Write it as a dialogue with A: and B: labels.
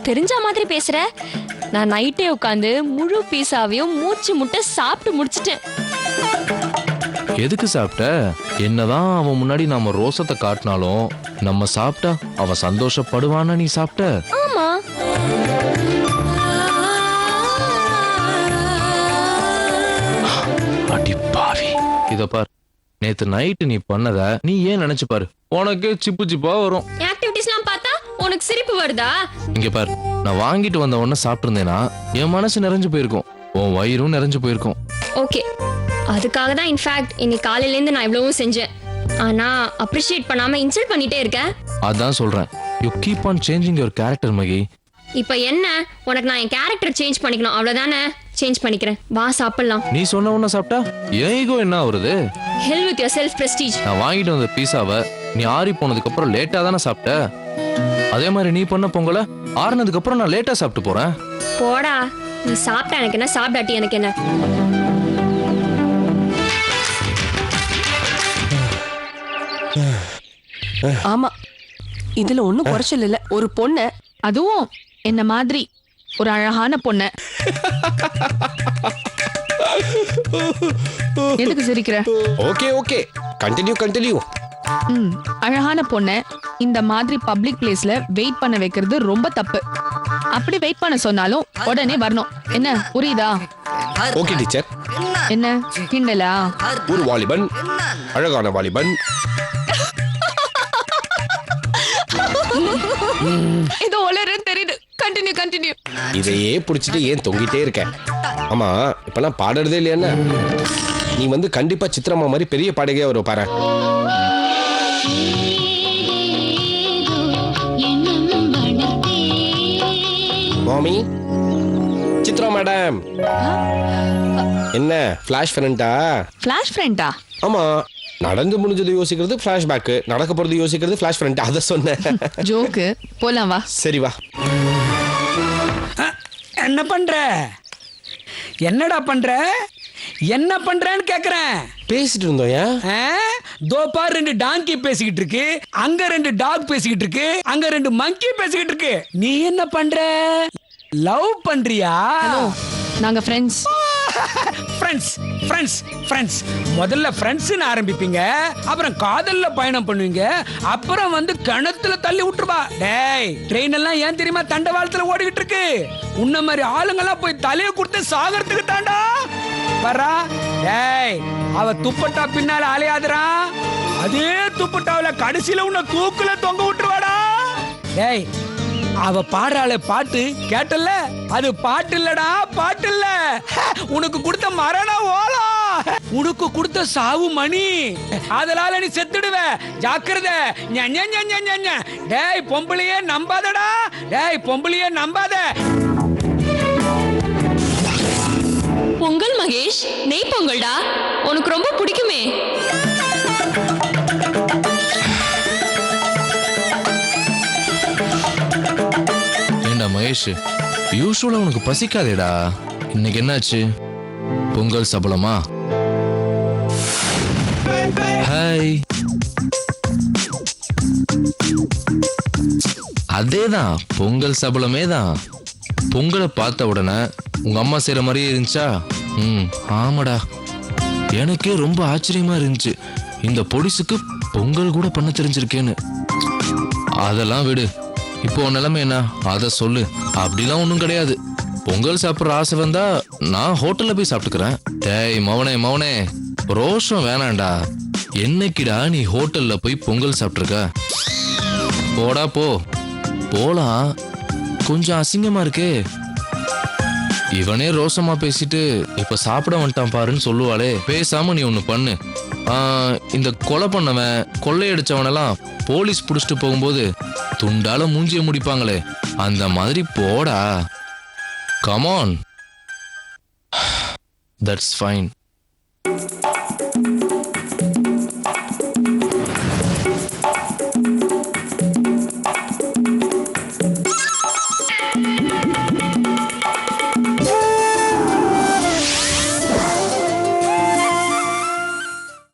A: தெரிஞ்ச மாதிரி பேசுற. நான் நைட்டே உட்காந்து முழு பீஸாவையும் மூச்சு முட்டை சாப்பிட்டு முடிச்சிட்டேன்.
B: எதுக்கு சாப்பிட்ட? என்னதான் அவன் முன்னாடி நாம ரோசத்தை காட்டினாலும் நம்ம சாப்பிட்டா அவ சந்தோஷப்படுவான்னு நீ சாப்பிட்ட.
A: ஆமா,
B: அடி பாவி. இத பார், நேத்து நைட்டு நீ பண்ணத நீ ஏன் நினைச்சு பாரு, உனக்கு சிப்பு சிப்பா வரும்.
A: ஆக்டிவிட்டிஸ்லாம் பார்த்தா உனக்கு சிரிப்பு வருதா?
B: இங்க பார், நான் வாங்கிட்டு வந்த உடனே சாப்பிட்டிருந்தேனா என் மனசு நிறைஞ்சு போயிருக்கும், உன் வயிறும் நிறைஞ்சு போயிருக்கும்.
A: ஓகே, அதுக்காக தான் இன்ஃபேக்ட் இன்னைக்கு காலையிலேருந்து நான் இவ்வளவும் செஞ்சேன். ஆனா அப்ரிஷியேட் பண்ணாம இன்சல்ட் பண்ணிட்டே இருக்கேன்.
B: அதான் சொல்றேன், you keep on changing your character Mahi.
A: இப்ப என்ன, உனக்கு நான் என் கேரக்டர் சேஞ்ச் பண்ணிக்கணும் அவ்வளவுதானே? சேஞ்ச் பண்ணிக்கிறேன், வா சாப்பிடலாம்.
B: நீ சொன்ன உடனே சாப்பிட்டா என் ஈகோ என்ன ஆகுறது?
A: Hell with your self prestige.
B: நான் வாங்கிட்டு வந்த பீஸாவை நீ ஆறி போனதுக்கு அப்புறம் லேட்டா தானே சாப்பிட்ட. அதே மாதிரி நீ பண்ண பொங்கலை ஆறுனதுக்கு அப்புறம் நான் லேட்டா சாப்பிட்டு போறேன்.
A: போடா, நீ சாப்பிட்டா எனக்கு என்ன, சாப்பிடாட்டி எனக்கு என்ன.
C: ஆமா, இதுல ஒண்ணும் குறைச்சல் இல்ல. ஒரு பொண்ணு,
D: அதுவும் என்ன மாதிரி ஒரு அழகான பொண்ணு. எதுக்கு சிரிக்கிற?
E: Okay okay, continue continue.
D: அழகான பொண்ணு இந்த மாதிரி பப்ளிக் பிளேஸ்ல வெயிட் பண்ண வைக்கிறது ரொம்ப தப்பு. அப்படி வெயிட் பண்ண சொன்னாலும் உடனே வரணும். என்ன புரியுதா?
E: Okay teacher.
D: என்ன கிண்டலா?
E: ஒரு வாலிபன், அழகான வாலிபன்.
D: இது ஒளரு தெரியுது. Continue continue.
E: இதையே புடிச்சிட்டு ஏன் தொங்கிட்டே இருக்க? ஆமா, இப்பெல்லாம் பாடுறதே இல்லையா? நீ வந்து கண்டிப்பா சித்ரம்மா மாதிரி பெரிய பாடகையா வரும் பாரு. மாமி, சித்ரா மேடம். என்ன ஃபிளாஷ் ஃப்ரெண்டா?
D: ஃபிளாஷ் ஃப்ரெண்டா?
E: ஆமா, நடந்து முடிஞ்சது யோசிக்கிறது ஃபிளாஷ்பேக், நடக்க போறது யோசிக்கிறது ஃபிளாஷ் ஃப்ரெண்ட். அத சொன்னேன்.
D: ஜோக்கு. போலாம் வா.
E: சரி வா.
F: என்ன பண்ற? என்னடா பண்ற? என்ன பண்றேன்னு கேக்குறேன்.
E: பேசிட்டு இருந்தோம். ஏன்
F: தோ பார், 2 டாங்கி பேசிக்கிட்டு இருக்கு, அங்க 2 டாக் பேசிக்கிட்டு இருக்கு, அங்க 2 மங்கி பேசிக்கிட்டு இருக்கு. நீ என்ன பண்ற? லவ் பண்றியா?
D: நாங்க ஃப்ரெண்ட்ஸ்.
F: Friends friends friends. முதல்ல ஃப்ரெண்ட்ஸ்னு ஆரம்பிப்பீங்க, அப்புறம் காதல்ல பயணம் பண்ணுவீங்க, அப்புறம் வந்து கிணத்துல தள்ளி விட்டுருவா. டேய், ட்ரெயின் எல்லாம் ஏன் தெரியுமா தண்டவாளத்துல ஓடிக்கிட்டு இருக்கு? உன்ன மாதிரி ஆளுங்கெல்லாம் போய் தலையை கொடுத்து சாகறதுக்கு தாண்டா வரா. டேய், அவ துப்பட்டா பின்னால அலையாதுரா, அதே துப்பட்டாவில கடைசியில உன்னை தூக்குல தொங்க விட்டுருவாடா. டேய், அவ பாடுறாள பாட்டு கேட்டல, அது பாட்டு இல்லடா, பாட்டு இல்ல. உனக்கு கொடுத்த மரண ஓலம், உனக்கு கொடுத்த சாவு மணி, அதனால நீ செத்துடுவ. ஜாக்கிரதை. டேய், பொம்பளையே நம்பாதடா. டேய், பொம்பளையே நம்பாத.
A: பொங்கல் மகேஷ், நெய் பொங்கல்டா, உனக்கு ரொம்ப பிடிக்குமே.
B: ஏண்டா மகேஷ், யூசுவலா உனக்கு பசிக்காதேடா, இன்னைக்கு என்னாச்சு? பொங்கல் சபலமா? ஹாய். அதேதான், பொங்கல் சபலமே தான். பொங்கலை பார்த்த உடனே உங்க அம்மா செய்யற மாதிரியே இருந்துச்சா? ஆமாடா, எனக்கே ரொம்ப ஆச்சரியமா இருந்துச்சு, இந்த பொடிசுக்கு பொங்கல் கூட பண்ண தெரிஞ்சிருக்கேன்னு. அதெல்லாம் விடு, இப்போ நிலைமை என்ன அதை சொல்லு. அப்படிலாம் ஒன்றும் கிடையாது. பொங்கல் சாப்பிட்ற ஆசை வந்தா நான் ஹோட்டல்ல போய் சாப்பிட்டுக்கிறேன். டேய் மவனே, ரோஷம் வேணாண்டா. என்னைக்குடா நீ ஹோட்டல்ல போய் பொங்கல் சாப்பிட்ருக்க? போடா போ. போலாம், கொஞ்சம் அசிங்கமா இருக்கே. இவனே ரோசமா பேசிட்டு இப்ப சாப்பிட வந்துட்டான் பாருன்னு சொல்லுவாளே. பேசாம நீ ஒண்ணு பண்ணு, இந்த கொலை பண்ணவன் கொள்ளையடிச்சவனெல்லாம் போலீஸ் புடிச்சிட்டு போகும்போது துண்டால மூஞ்சிய முடிப்பாங்களே, அந்த மாதிரி போடா. Come on, that's fine.